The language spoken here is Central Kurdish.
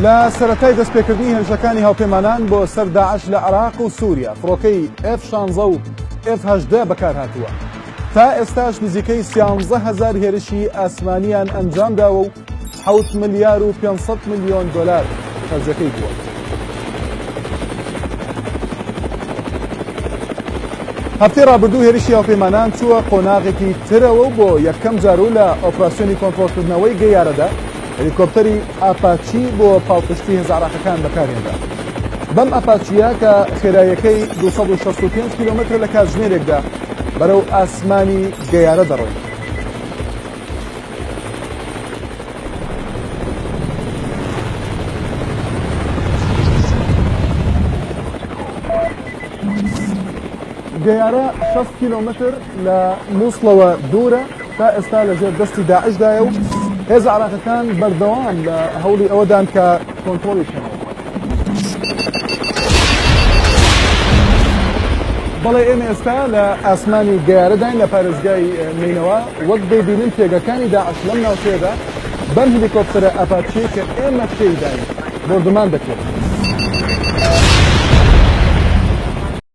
لە سەرەتای دەستپێکردنی هێرشەکانی هاوپەیمانان بۆ سەر داعش لە عێراق و سووریا فڕۆکەی F-16 و F-18 بەکارهاتووە. تا ئێستاش نزیکەی 11,000 هێرشی ئاسمانیان ئەنجامداوە و 7 ملیار و 500 ملیۆن دۆلار خەرجەکەی بووە. هەفتەی ڕابردوو هێرشی هاوپەیمانان چووە قۆناغێکی ترەوە و بۆ یەکەم جار و لە ئۆپراسیۆنی کۆنتڕۆڵکردنەوەی گەیارەدا هەلیکۆپتەری ئاپاچی بۆ پاڵپشتی هێزارراقەکان بەکارهێنرا. بەم ئاپاچیە کە خێراییەکەی 265 کیلۆمەتر لە کاتژمێرێکدا بەرەو ئاسمانی گەیارە دەڕۆی. گەیارە 6 کیلۆمەتر لە مووسڵەوە دوورە تا ئێستا لەژێر دەستی داعشدایە و هێزە عێراقیەکان بەردەوام لە هەوڵی ئەوەدان کە کۆنتڕۆڵی بکەنەوە. بەڵێ ئێمە ئێستا لە ئاسمانی گەیارەداین لە پارێزگای نینەوە وەک دەیبینین پێگەکانی داعش لەم ناوچەیەدا بەم هێلیکۆپتەرە ئاپاچی کە ئێمە پێی داین بۆردمان دەکرێت.